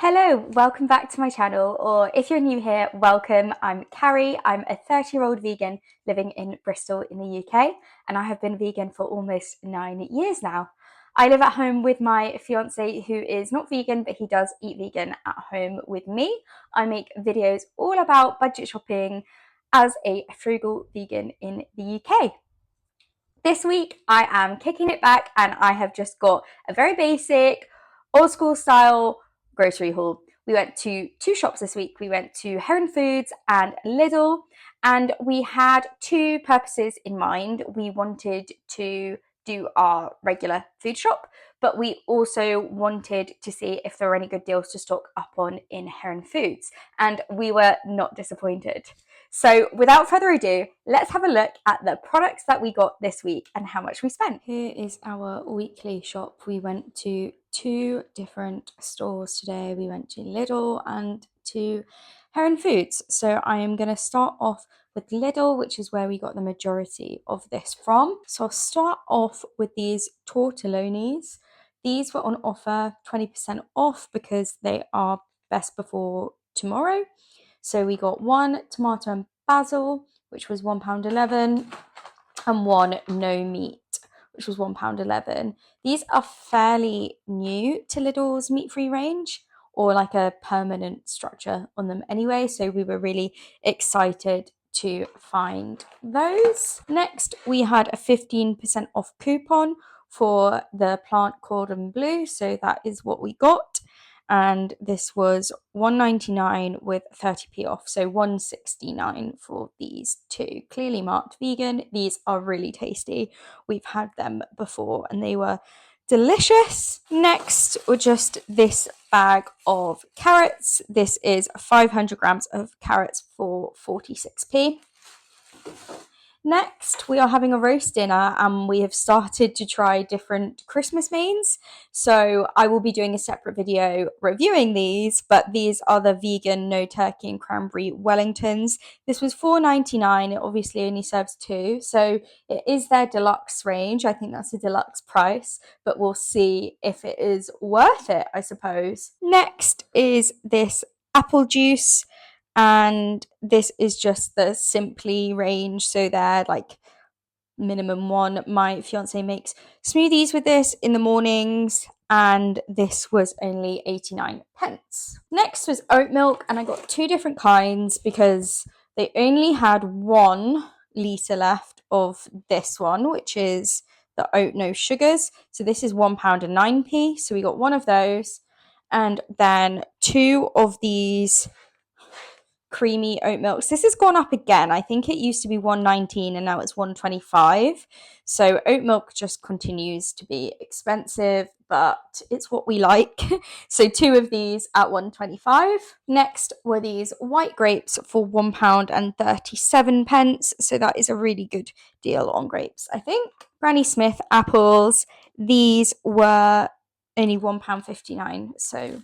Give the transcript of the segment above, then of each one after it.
Hello, welcome back to my channel, or if you're new here, welcome. I'm Carrie. I'm a 30-year-old vegan living in Bristol in the UK, and I have been vegan for almost 9 years now. I live at home with my fiance who is not vegan, but he does eat vegan at home with me. I make videos all about budget shopping as a frugal vegan in the UK. This week I am kicking it back and I have just got a very basic, old school style grocery haul. We went to two shops this week. We went to Heron Foods and Lidl, and we had two purposes in mind. We wanted to do our regular food shop, but we also wanted to see if there were any good deals to stock up on in Heron Foods, and we were not disappointed. So without further ado, let's have a look at the products that we got this week and how much we spent. Here is our weekly shop. We went to two different stores today. We went to Lidl and to Heron Foods. So I am going to start off with Lidl, which is where we got the majority of this from. So I'll start off with these tortellonis. These were on offer, 20% off, because they are best before tomorrow. So we got one tomato and basil, which was £1.11, and one no meat, which was £1.11. These are fairly new to Lidl's meat-free range, or like a permanent structure on them anyway. So we were really excited to find those. Next, we had a 15% off coupon for the plant cordon bleu. So that is what we got. And this was £1.99 with 30p off, so £1.69 for these two. Clearly marked vegan. These are really tasty. We've had them before and they were delicious. Next, were just this bag of carrots. This is 500 grams of carrots for 46p. Next, we are having a roast dinner and we have started to try different Christmas mains. So I will be doing a separate video reviewing these, but these are the vegan no turkey and cranberry Wellingtons. This was £4.99. It obviously only serves two. So it is their deluxe range. I think that's a deluxe price, but we'll see if it is worth it, I suppose. Next is this apple juice. And this is just the Simply range, so they're like minimum one. My fiance makes smoothies with this in the mornings, and this was only 89 pence. Next was oat milk, and I got two different kinds because they only had 1 litre left of this one, which is the oat no sugars. So this is £1.09. So we got one of those, and then two of these creamy oat milks. This has gone up again. I think it used to be £1.19 and now it's £1.25. So oat milk just continues to be expensive, but it's what we like. So two of these at £1.25. Next were these white grapes for £1.37. So that is a really good deal on grapes, I think. Granny Smith apples. These were only £1.59. So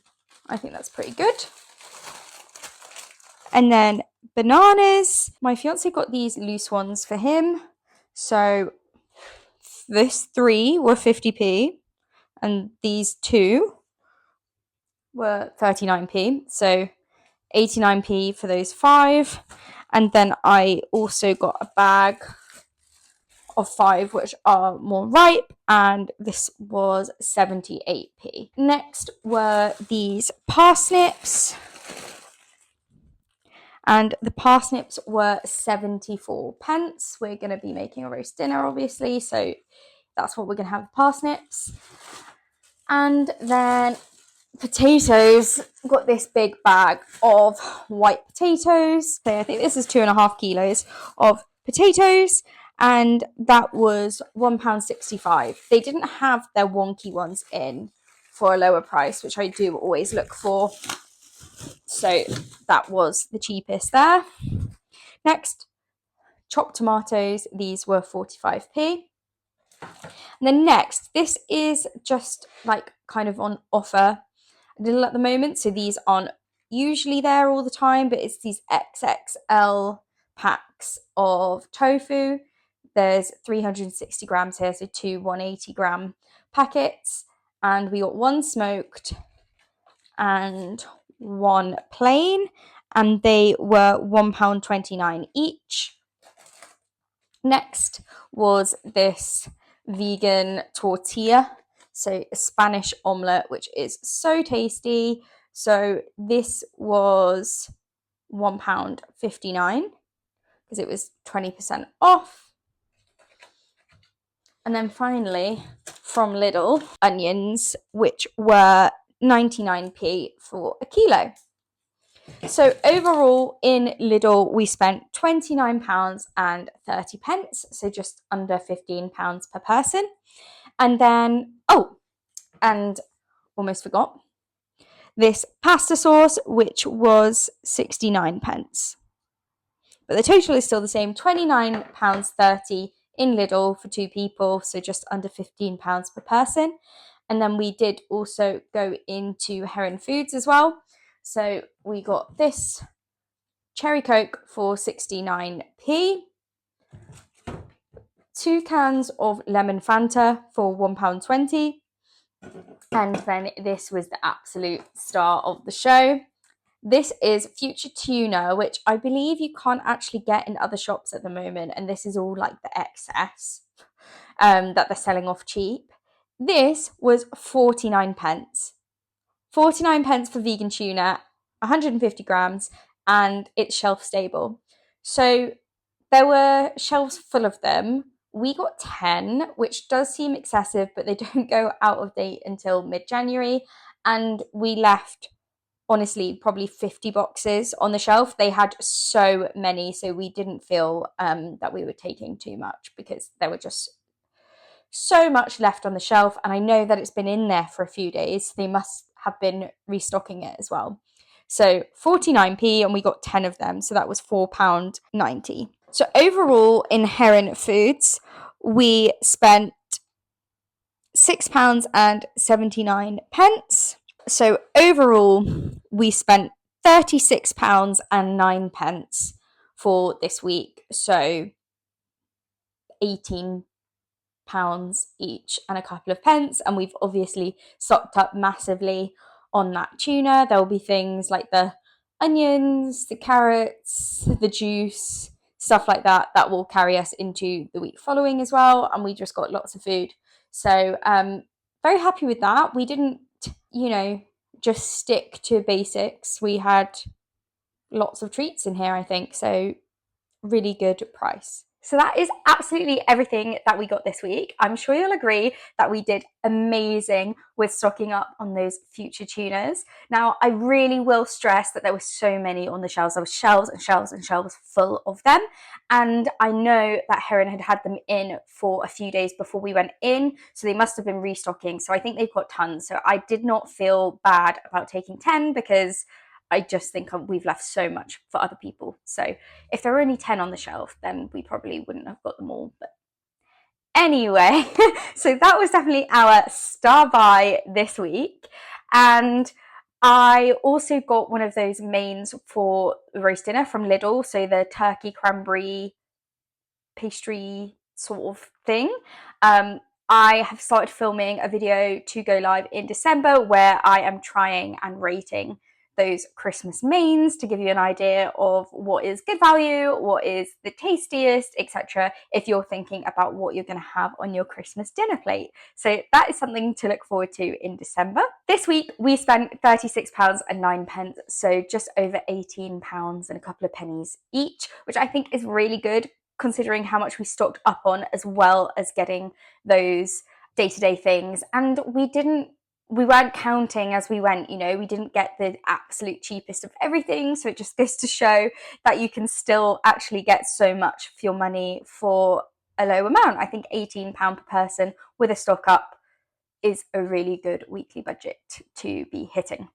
I think that's pretty good. And then bananas. My fiance got these loose ones for him. So this 3 were 50p and these 2 were 39p. So 89p for those 5. And then I also got a bag of 5 which are more ripe, and this was 78p. Next were these parsnips. And the parsnips were 74 pence. We're going to be making a roast dinner, obviously, so that's what we're going to have, parsnips. And then potatoes. Got this big bag of white potatoes. So I think this is 2.5 kilos of potatoes, and that was £1.65. They didn't have their wonky ones in for a lower price, which I do always look for. So that was the cheapest there. Next, chopped tomatoes. These were 45p. And then next, this is just like kind of on offer a little at the moment. So these aren't usually there all the time, but it's these XXL packs of tofu. There's 360 grams here, so two 180 gram packets. And we got one smoked and one plain, and they were £1.29 each. Next was this vegan tortilla, so a Spanish omelette, which is so tasty. So this was £1.59 because it was 20% off. And then finally, from Lidl, onions, which were 99p for a kilo. So overall in Lidl, we spent £29.30, so just under £15 per person. And then, and almost forgot, this pasta sauce, which was 69p. But the total is still the same, £29.30 in Lidl for two people, so just under £15 per person. And then we did also go into Heron Foods as well. So we got this cherry Coke for 69p, 2 cans of lemon Fanta for £1.20, and then this was the absolute star of the show. This is Future Tuna, which I believe you can't actually get in other shops at the moment, and this is all like the excess that they're selling off cheap. This was 49p. 49p for vegan tuna, 150 grams, and it's shelf stable. So there were shelves full of them. We got 10, which does seem excessive, but they don't go out of date until mid-January. And we left, honestly, probably 50 boxes on the shelf. They had so many, so we didn't feel that we were taking too much because there were just so much left on the shelf. And I know that it's been in there for a few days. So they must have been restocking it as well. So 49p, and we got 10 of them. So that was £4.90. So overall in Heron Foods, we spent £6.79. So overall, we spent £36.09 for this week. So £18 each and a couple of pence. And we've obviously stocked up massively on that tuna. There will be things like the onions, the carrots, the juice, stuff like that will carry us into the week following as well. And we just got lots of food. So very happy with that. We didn't, just stick to basics. We had lots of treats in here, I think. So really good price. So that is absolutely everything that we got this week. I'm sure you'll agree that we did amazing with stocking up on those future tunas. Now, I really will stress that there were so many on the shelves. There were shelves and shelves and shelves full of them. And I know that Heron had them in for a few days before we went in, so they must have been restocking. So I think they've got tons. So I did not feel bad about taking 10 because I just think we've left so much for other people. So if there were only 10 on the shelf, then we probably wouldn't have got them all. But anyway, so that was definitely our star buy this week. And I also got one of those mains for the roast dinner from Lidl. So the turkey cranberry pastry sort of thing. I have started filming a video to go live in December where I am trying and rating those Christmas mains to give you an idea of what is good value, what is the tastiest, etc. if you're thinking about what you're going to have on your Christmas dinner plate. So that is something to look forward to in December. This week we spent £36.09, so just over £18 and a couple of pennies each, which I think is really good considering how much we stocked up on, as well as getting those day-to-day things. And we weren't counting as we went, we didn't get the absolute cheapest of everything. So it just goes to show that you can still actually get so much for your money for a low amount. I think £18 per person with a stock up is a really good weekly budget to be hitting.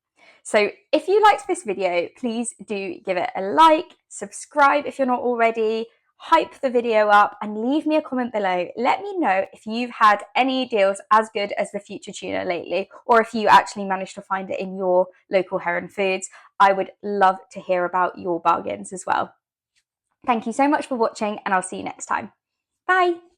So if you liked this video, please do give it a like, subscribe if you're not already, hype the video up, and leave me a comment below. Let me know if you've had any deals as good as the future tuna lately, or if you actually managed to find it in your local Heron Foods. I would love to hear about your bargains as well. Thank you so much for watching, and I'll see you next time. Bye.